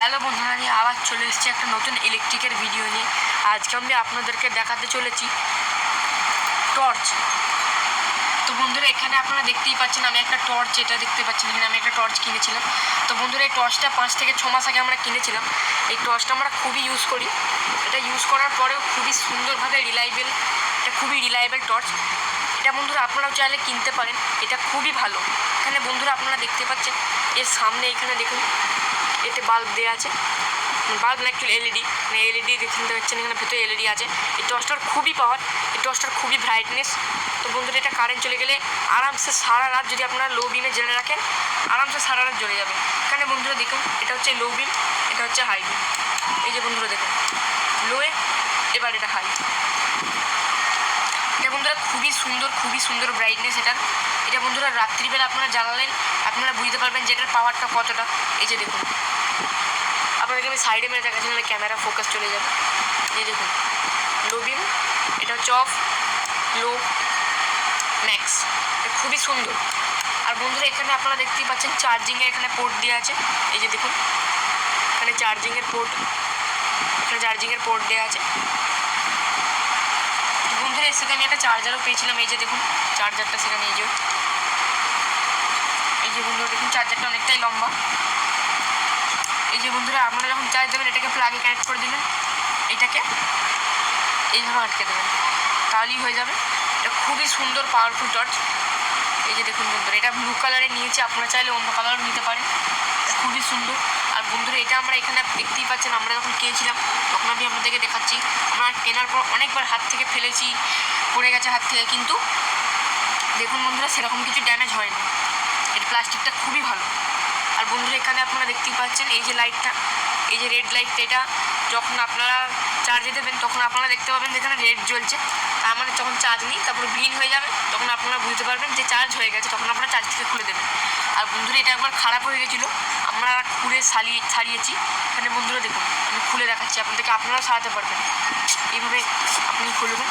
Hello বন্ধুরা, আমি আবার চলে এসেছি একটা নতুন ইলেকট্রিকের ভিডিও নিয়ে। আজকে আমি আপনাদেরকে দেখাতে চলেছি টর্চ। তো বন্ধুরা, এখানে আপনারা দেখতেই পাচ্ছেন আমি একটা টর্চ, এটা দেখতে পাচ্ছেন এখানে আমি একটা টর্চ কিনেছিলাম। তো বন্ধুরা, এই টর্চটা 5 থেকে 6 মাস আগে আমরা কিনেছিলাম। এই টর্চটা আমরা খুবই ইউজ করি। এটা ইউজ করার পরেও খুবই সুন্দরভাবে রিলায়েবল, এটা খুবই রিলায়েবল টর্চ। এটা বন্ধুরা আপনারাও চাইলে কিনতে পারেন, এটা খুবই ভালো। এখানে বন্ধুরা আপনারা দেখতে পাচ্ছেন এর সামনে এখানে দেখুন এতে বাল্ব দেওয়া আছে, বাল্ব না একটু এলইডি, মানে এলইডি দেখতে পাচ্ছেন এখানে ভেতরে এলইডি আছে। এই টর্চটার খুবই পাওয়ার, এই টর্চটার খুবই ব্রাইটনেস। তো বন্ধুরা, এটা কারেন্ট চলে গেলে আরামসে সারা রাত যদি আপনারা লো বিমে জ্বেলে রাখেন আরামসে সারা রাত জ্বলে যাবে। এখানে বন্ধুরা দেখুন এটা হচ্ছে লো বিম, এটা হচ্ছে হাই বিম। এই যে বন্ধুরা দেখুন লোয়ে, এবার এটা হাই। এটা বন্ধুরা খুবই সুন্দর ব্রাইটনেস এটার। এটা বন্ধুরা রাত্রিবেলা আপনারা জ্বালালেন আপনারা বুঝতে পারবেন যে এটার পাওয়ারটা কতটা। এই যে দেখুন, আপনাদেরকে আমি সাইডে মেরে দেখাচ্ছি, নাহলে ক্যামেরা ফোকাস চলে যাবে। এই দেখুন লো বিম, এটা হচ্ছে অফ, লো, ম্যাক্স। এটা খুবই সুন্দর। আর বন্ধুরা এখানে আপনারা দেখতেই পাচ্ছেন চার্জিংয়ের এখানে পোর্ট দেওয়া আছে। এই যে দেখুন এখানে চার্জিংয়ের পোর্ট, এখানে চার্জিংয়ের পোর্ট দেওয়া আছে। বন্ধুরা এর সাথে আমি একটা চার্জারও পেয়েছিলাম। এই যে দেখুন চার্জারটা সেখানে, এই যে বন্ধুরা দেখুন চার্জারটা অনেকটাই লম্বা। এই যে বন্ধুরা আপনারা যখন চার্জ দেবেন এটাকে প্লাগে কানেক্ট করে দিলেন, এটাকে এইভাবে আটকে দেবেন, তাহলেই হয়ে যাবে। এটা খুবই সুন্দর পাওয়ারফুল টর্চ। এই যে দেখুন বন্ধুরা এটা ব্লু কালারে নিয়েছি, আপনারা চাইলে অন্য কালারও নিতে পারেন, এটা খুবই সুন্দর। আর বন্ধুরা এটা আমরা এখানে দেখতেই পাচ্ছেন আমরা যখন কিনেছিলাম তখন আমি আপনাদেরকে দেখাচ্ছি, আমরা কেনার পর অনেকবার হাত থেকে ফেলেছি, পড়ে গেছে হাত থেকে, কিন্তু দেখুন বন্ধুরা সেরকম কিছু ড্যামেজ হয়নি। এর প্লাস্টিকটা খুবই ভালো। আর বন্ধুরা এখানে আপনারা দেখতেই পাচ্ছেন এই যে লাইটটা, এই যে রেড লাইটটা, এটা যখন আপনারা চার্জে দেবেন তখন আপনারা দেখতে পাবেন যেখানে রেড জ্বলছে, তার মানে যখন চার্জ নিই তারপর গ্রিন হয়ে যাবে, তখন আপনারা বুঝতে পারবেন যে চার্জ হয়ে গেছে, তখন আপনারা চার্জ থেকে খুলে দেবেন। আর বন্ধুরা এটা একবার খারাপ হয়ে গেছিলো, আমরা খুলে ছাড়িয়েছি। এখানে বন্ধুরা দেখুন আমি খুলে দেখাচ্ছি আপনাদেরকে, আপনারাও সারাতে পারবেন। এইভাবে আপনি খুলবেন,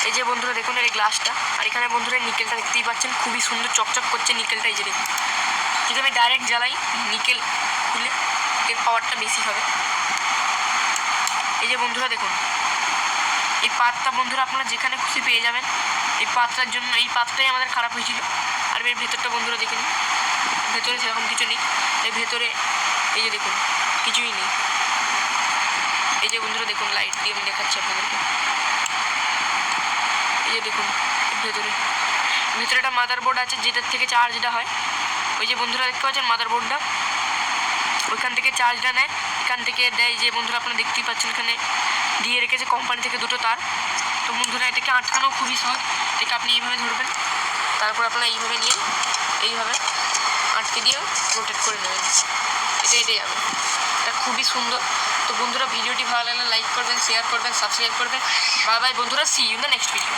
এই যে বন্ধুরা দেখুন এই গ্লাসটা। আর এখানে বন্ধুরা নিকেলটা দেখতেই পাচ্ছেন খুবই সুন্দর চকচক করছে নিকেলটা। এই যে দেখুন যদি আমি ডাইরেক্ট জ্বালাই নিকেল খুলে এর পাওয়ারটা বেশি হবে। এই যে বন্ধুরা দেখুন এই পাতটা বন্ধুরা আপনারা যেখানে খুশি পেয়ে যাবেন। এই পাতটার জন্য, এই পাতটাই আমাদের খারাপ হয়েছিল। আর এর ভেতরটা বন্ধুরা দেখুন, ভেতরে সেরকম কিছু নেই। এর ভেতরে এই যে দেখুন কিছুই নেই। এই যে বন্ধুরা দেখুন লাইট দিয়ে আমি দেখাচ্ছি আপনাদেরকে, এই যে দেখুন ভেতরে একটা মাদারবোর্ড আছে যেটার থেকে চার্জটা হয়। ওই যে বন্ধুরা দেখতে পাচ্ছেন মাদারবোর্ডটা, ওইখান থেকে চার্জটা নেয়, এখান থেকে দেয়। যে বন্ধুরা আপনারা দেখতেই পাচ্ছেন এখানে দিয়ে রেখেছে কোম্পানি থেকে দুটো তার। তো বন্ধুরা এটাকে আটকানো খুবই সহজ। এটাকে আপনি এইভাবে ধরবেন, তারপর আপনারা এইভাবে নিয়ে এইভাবে আটকে দিয়ে রোটেট করে নেবেন, এটাই যাবে। এটা খুবই সুন্দর। তো বন্ধুরা ভিডিওটি ভালো লাগলে লাইক করবেন, শেয়ার করবেন, সাবস্ক্রাইব করবেন। বাই বাই বন্ধুরা, see you in the next video.